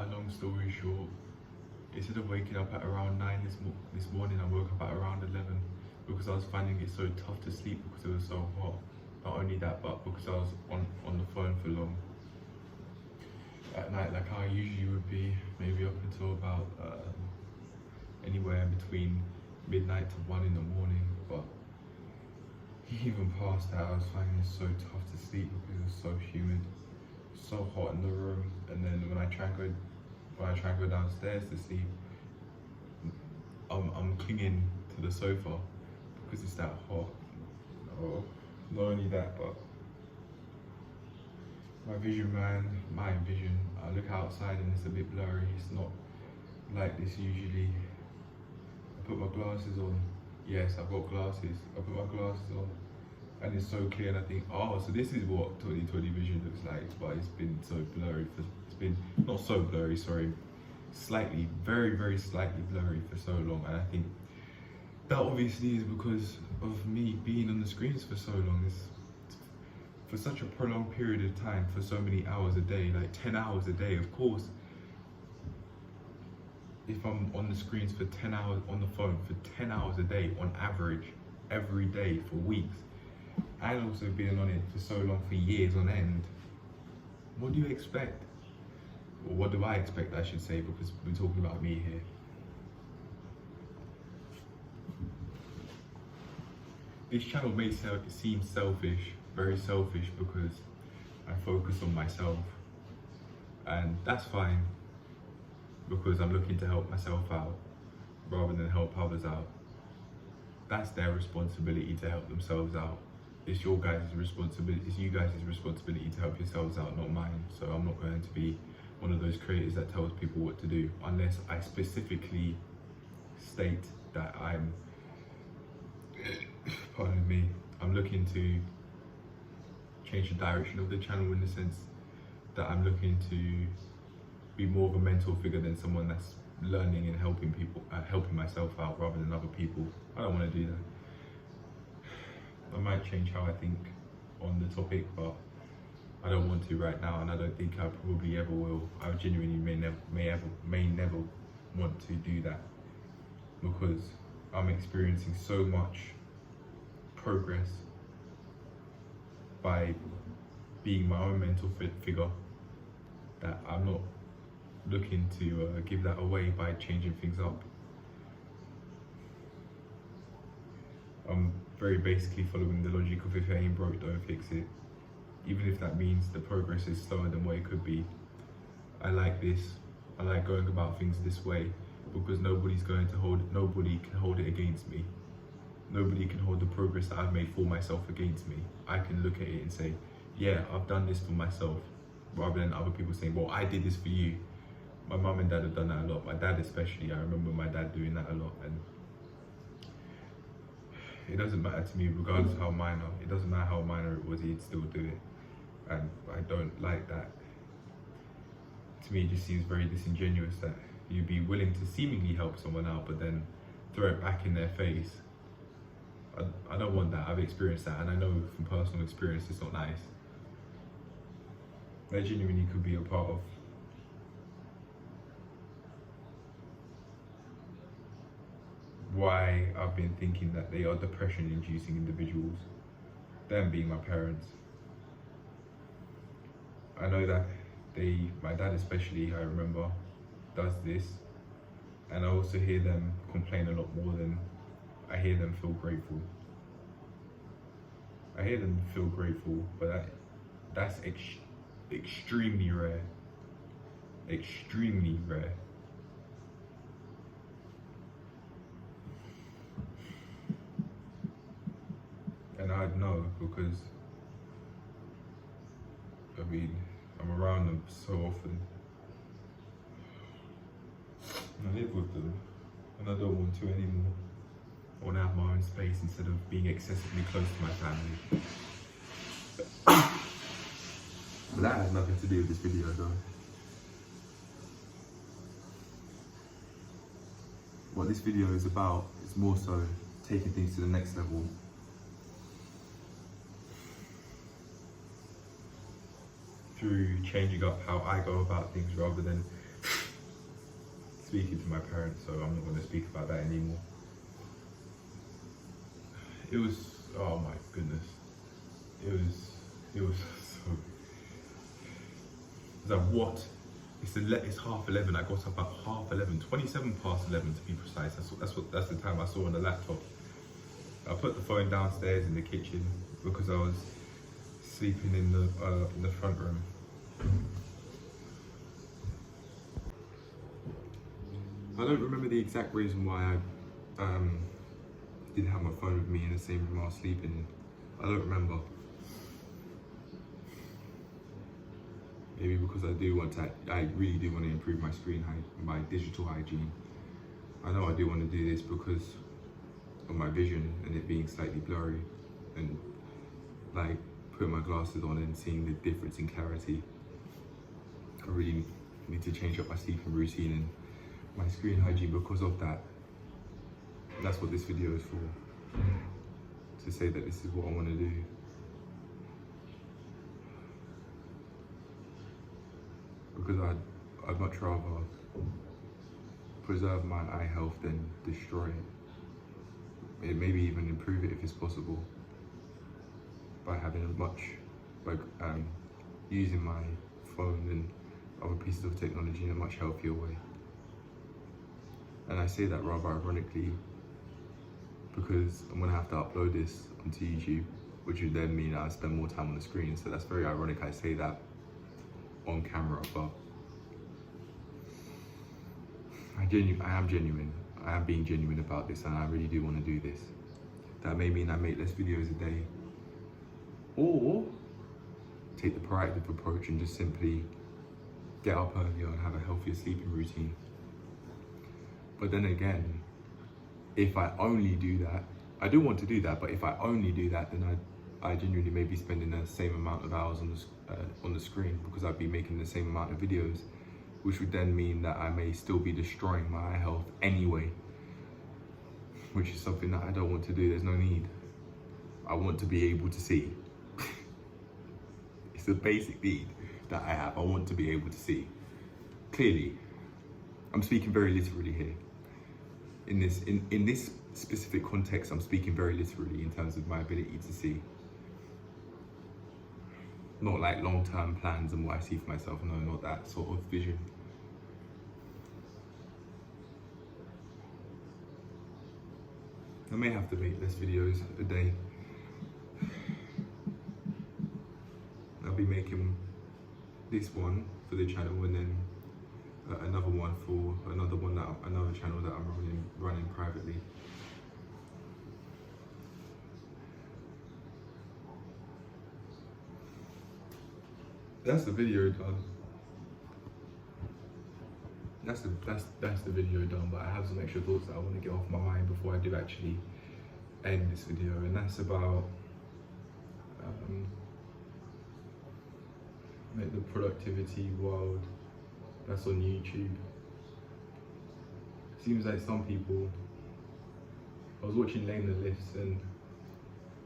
a long story short, instead of waking up at around 9 this morning, I woke up at around 11 because I was finding it so tough to sleep because it was so hot. Not only that, but because I was on the phone for long at night, like how I usually would be, maybe up until about anywhere between midnight to 1 in the morning. But even past that, I was finding it so tough to sleep because it was so humid, so hot in the room. And then when I try and go downstairs to sleep, I'm clinging to the sofa because it's that hot. Oh, not only that, but my vision, I look outside and it's a bit blurry. It's not like this usually. I put my glasses on. Yes, I've got glasses. I put my glasses on and it's so clear, and I think, oh, so this is what 20/20 vision looks like, but it's been so blurry. It's been, not so blurry, sorry, slightly, very, very slightly blurry for so long. And I think that obviously is because of me being on the screens for so long. It's for such a prolonged period of time, for so many hours a day, like 10 hours a day. Of course, if I'm on the screens for 10 hours, on the phone for 10 hours a day on average, every day for weeks, and also being on it for so long, for years on end, what do you expect? Or what do I expect, I should say, because we're talking about me here. This channel may seem selfish, very selfish, because I focus on myself, and that's fine, because I'm looking to help myself out rather than help others out. That's their responsibility to help themselves out. It's your guys' responsibility, it's you guys' responsibility to help yourselves out, not mine. So I'm not going to be one of those creators that tells people what to do, unless I specifically state that I'm, pardon me, I'm looking to change the direction of the channel, in the sense that I'm looking to be more of a mentor figure than someone that's learning and helping people, helping myself out rather than other people. I don't want to do that. I might change how I think on the topic, but I don't want to right now, and I don't think I probably ever will. I genuinely may never want to do that, because I'm experiencing so much progress by being my own mental figure that I'm not looking to give that away by changing things up. I'm very basically following the logic of if it ain't broke, don't fix it. Even if that means the progress is slower than what it could be. I like this. I like going about things this way because nobody can hold it against me. Nobody can hold the progress that I've made for myself against me. I can look at it and say, yeah, I've done this for myself, rather than other people saying, well, I did this for you. My mum and dad have done that a lot. My dad especially, I remember my dad doing that a lot. And it doesn't matter to me, regardless of how minor. It doesn't matter how minor it was, he'd still do it. And I don't like that. To me, it just seems very disingenuous that you'd be willing to seemingly help someone out, but then throw it back in their face. I don't want that. I've experienced that, and I know from personal experience it's not nice. That genuinely could be a part of why I've been thinking that they are depression-inducing individuals, them being my parents. I know that my dad especially, I remember, does this, and I also hear them complain a lot more than I hear them feel grateful. I hear them feel grateful, but that's extremely rare. Extremely rare. And I'd know because, I mean, I'm around them so often. I live with them, and I don't want to anymore. I want to have my own space instead of being excessively close to my family. But that has nothing to do with this video though. What this video is about is more so taking things to the next level. Through changing up how I go about things rather than speaking to my parents, so I'm not going to speak about that anymore. It was, oh my goodness, it was so, I was like, what? It's 11:30. I got up at 11:30, 27 past 11 to be precise. That's the time I saw on the laptop. I put the phone downstairs in the kitchen because I was sleeping in the front room. I don't remember the exact reason why I didn't have my phone with me in the same room I was sleeping in. I don't remember. Maybe because I really do want to improve my my digital hygiene. I know I do want to do this because of my vision and it being slightly blurry, and like putting my glasses on and seeing the difference in clarity. I really need to change up my sleeping routine and my screen hygiene because of that. That's what this video is for, to say that this is what I want to do. Because I'd much rather preserve my eye health than destroy it. Maybe even improve it if it's possible, by having using my phone and other pieces of technology in a much healthier way. And I say that rather ironically because I'm gonna have to upload this onto YouTube, which would then mean I spend more time on the screen. So that's very ironic I say that on camera, but I am genuine. I am being genuine about this, and I really do want to do this. That may mean I make less videos a day, or take the proactive approach and just simply get up earlier and have a healthier sleeping routine. But then again, if I only do that, I do want to do that, but if I only do that, then I genuinely may be spending the same amount of hours on the screen, because I'd be making the same amount of videos, which would then mean that I may still be destroying my eye health anyway, which is something that I don't want to do. There's no need. I want to be able to see. It's a basic need that I have. I want to be able to see clearly. I'm speaking very literally here. In this specific context, I'm speaking very literally in terms of my ability to see. Not like long-term plans and what I see for myself. No, not that sort of vision. I may have to make less videos a day. I'll be making this one for the channel, and then another one for another channel that I'm running privately. That's the video done. That's the video done, but I have some extra thoughts that I want to get off my mind before I do actually end this video, and that's about like the productivity world that's on YouTube. Seems like some people, I was watching Lena Lifts, and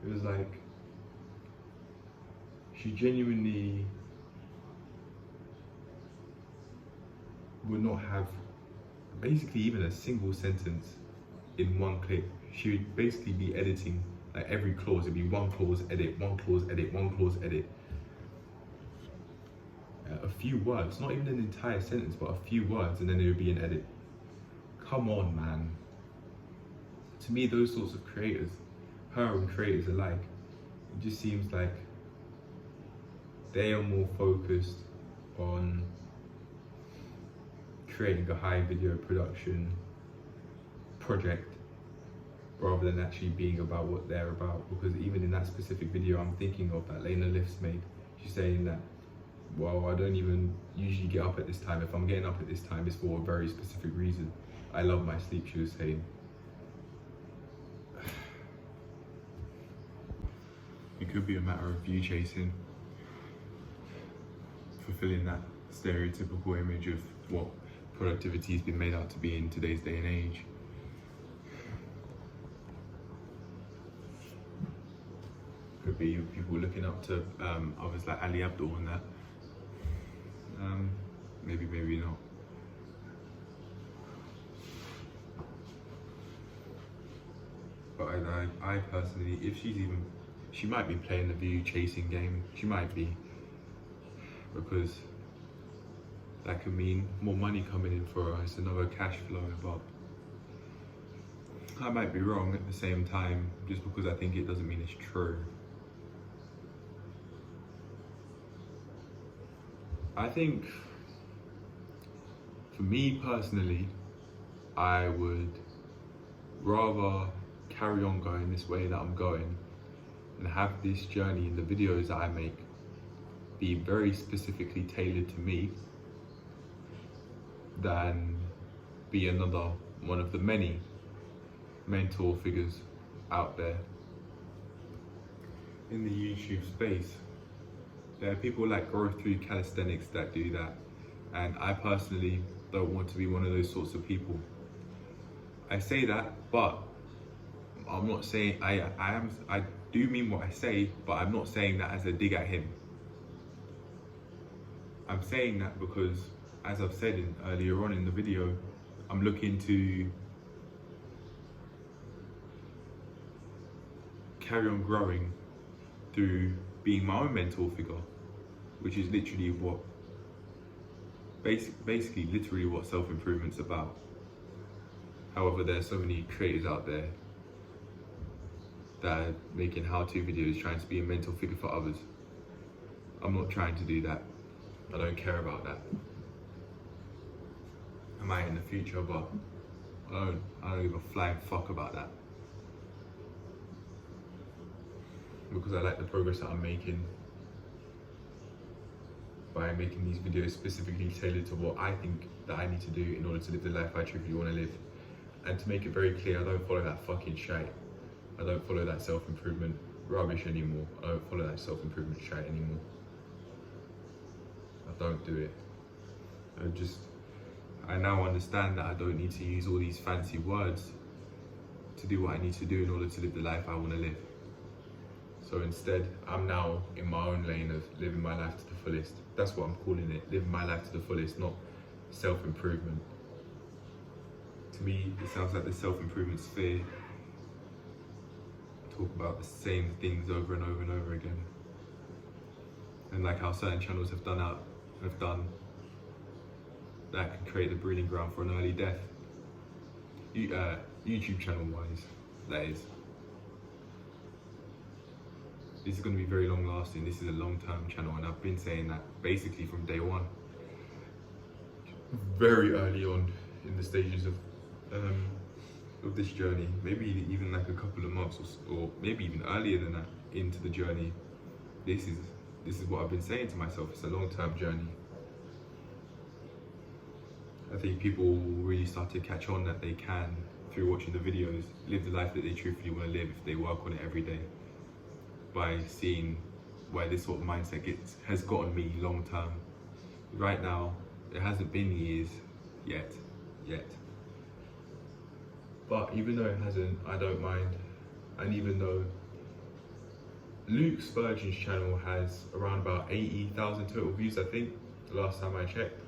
it was like she genuinely would not have basically even a single sentence in one clip. She would basically be editing like every clause. It'd be one clause edit, one clause edit, one clause edit. A few words, not even an entire sentence, but a few words, and then it would be an edit. Come on, man. To me, those sorts of creators, her and creators alike, it just seems like they are more focused on creating a high video production project rather than actually being about what they're about. Because even in that specific video I'm thinking of that Lena Lifts made, she's saying that, well, I don't even usually get up at this time. If I'm getting up at this time, it's for a very specific reason. I love my sleep, she was saying. It could be a matter of view chasing, fulfilling that stereotypical image of what productivity has been made out to be in today's day and age. Could be people looking up to others like Ali Abdaal and that. Maybe not. But I personally, if she might be playing the view chasing game. She might be, because that could mean more money coming in for her. It's another cash flow, but I might be wrong at the same time, just because I think it doesn't mean it's true. I think, for me personally, I would rather carry on going this way that I'm going and have this journey in the videos that I make be very specifically tailored to me than be another one of the many mentor figures out there in the YouTube space. There are people like Growth Through Calisthenics that do that, and I personally don't want to be one of those sorts of people. I say that, but I'm not saying I do mean what I say, but I'm not saying that as a dig at him. I'm saying that because, as I've said earlier on in the video, I'm looking to carry on growing through being my own mentor figure, which is literally what, basically literally what self-improvement's about. However, there are so many creators out there that are making how-to videos trying to be a mentor figure for others. I'm not trying to do that. I don't care about that. I might in the future, but I don't give a flying fuck about that. Because I like the progress that I'm making by making these videos specifically tailored to what I think that I need to do in order to live the life I truly want to live. And to make it very clear, I don't follow that fucking shite. I don't follow that self-improvement rubbish anymore. I don't follow that self-improvement shite anymore. I don't do it. I now understand that I don't need to use all these fancy words to do what I need to do in order to live the life I want to live. So instead, I'm now in my own lane of living my life to the fullest. That's what I'm calling it, living my life to the fullest, not self-improvement. To me, it sounds like the self-improvement sphere talk about the same things over and over and over again. And like how certain channels have done, that can create the breeding ground for an early death. YouTube channel wise, that is. This is going to be very long lasting. This is a long term channel, and I've been saying that basically from day one. Very early on in the stages of this journey, maybe even like a couple of months or maybe even earlier than that into the journey. This is what I've been saying to myself. It's a long term journey. I think people really start to catch on that they can, through watching the videos, live the life that they truthfully want to live if they work on it every day. By seeing where this sort of mindset has gotten me long term. Right now, it hasn't been years yet. But even though it hasn't, I don't mind. And even though Luke Spurgeon's channel has around about 80,000 total views, I think, the last time I checked.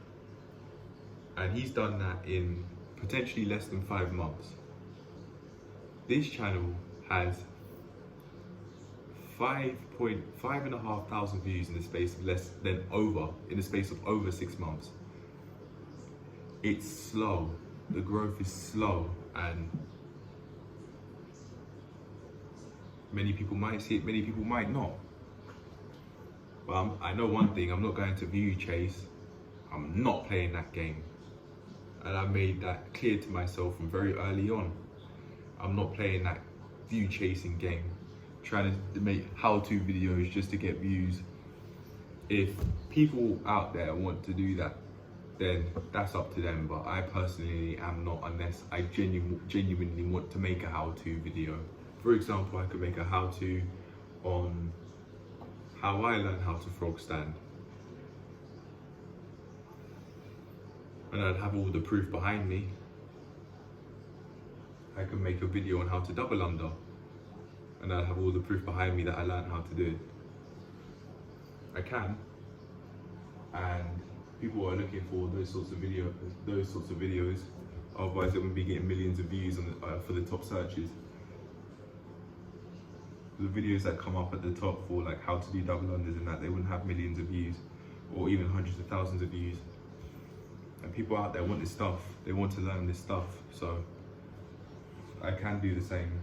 And he's done that in potentially less than 5 months. This channel has 5,500 views in the space of over 6 months. It's slow. The growth is slow, and many people might see it, many people might not. But I know one thing, I'm not going to view chase. I'm not playing that game. And I made that clear to myself from very early on. I'm not playing that view chasing game, trying to make how-to videos just to get views. If people out there want to do that, then that's up to them, but I personally am not, unless I genuinely want to make a how-to video. For example, I could make a how-to on how I learned how to frog stand. And I'd have all the proof behind me. I could make a video on how to double under, and I'd have all the proof behind me that I learned how to do it. I can, and people are looking for those sorts of videos. Otherwise, it wouldn't be getting millions of views on for the top searches. the videos that come up at the top for like how to do double unders and that, they wouldn't have millions of views or even hundreds of thousands of views. And people out there want this stuff, they want to learn this stuff, so I can do the same,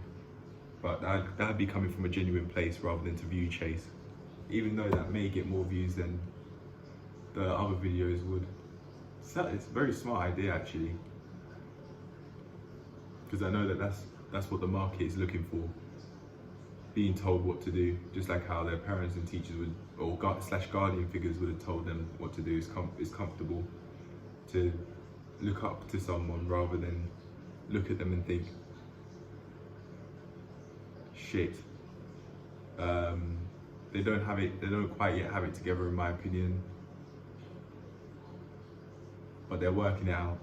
but that'd be coming from a genuine place rather than to view chase, even though that may get more views than the other videos would. So it's a very smart idea actually, because I know that that's what the market is looking for, being told what to do, just like how their parents and teachers would, or guardian figures would have told them what to do. It's comfortable to look up to someone rather than look at them and think, shit, they don't quite yet have it together in my opinion, but they're working it out.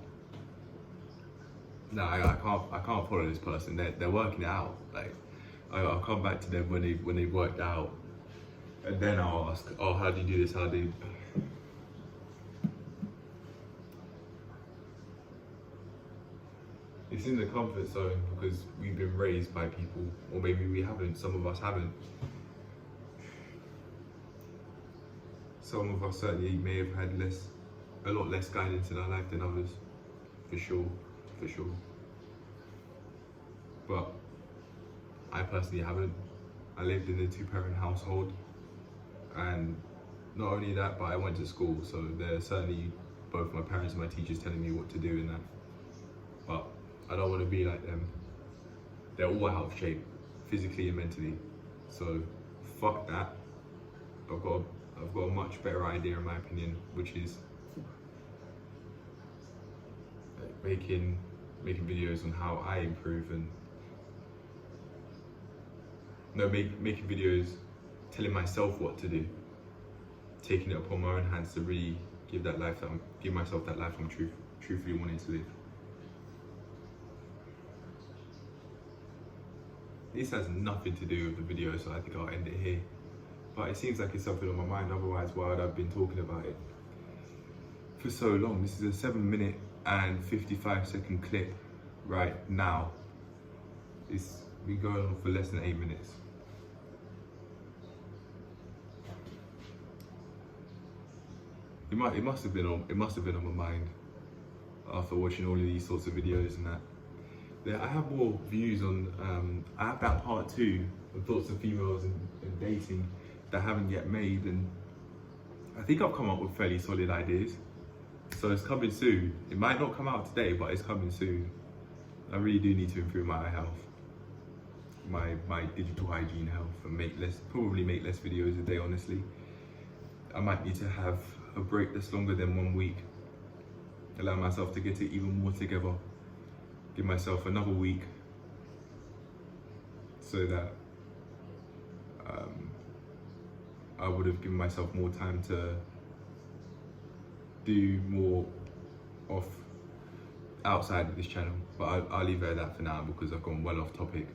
No, I can't follow this person. They're working it out. Like, I'll come back to them when they've worked out, and then I'll ask, oh, how do you do this? How do you... It's in the comfort zone because we've been raised by people, or maybe we haven't. Some of us haven't. Some of us certainly may have had a lot less guidance in our life than others, for sure. But I personally haven't. I lived in a 2-parent household, and not only that, but I went to school, so there's certainly both my parents and my teachers telling me what to do in that. But I don't want to be like them. They're all out of shape, physically and mentally. So fuck that. I've got a much better idea in my opinion, which is making videos on how I improve, and making videos telling myself what to do, taking it upon my own hands to really give myself that life I'm truthfully wanting to live. This has nothing to do with the video, so I think I'll end it here. But it seems like it's something on my mind, otherwise why would I have been talking about it for so long? This is a 7-minute and 55-second clip right now. It's been going on for less than 8 minutes. It must have been on my mind after watching all of these sorts of videos and that. I have more views on, I have that part 2 of thoughts of females and dating that I haven't yet made, and I think I've come up with fairly solid ideas. So it's coming soon. It might not come out today, but it's coming soon. I really do need to improve my eye health, my digital hygiene health, and probably make less videos a day, honestly. I might need to have a break that's longer than 1 week. Allow myself to get it even more together. Give myself another week so that I would have given myself more time to do more outside of this channel. But I'll leave it at that for now because I've gone well off topic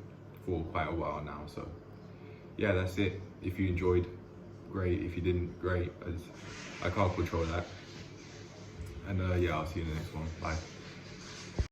for quite a while now. So yeah, that's it. If you enjoyed, great. If you didn't, great. I can't control that. And yeah, I'll see you in the next one. Bye.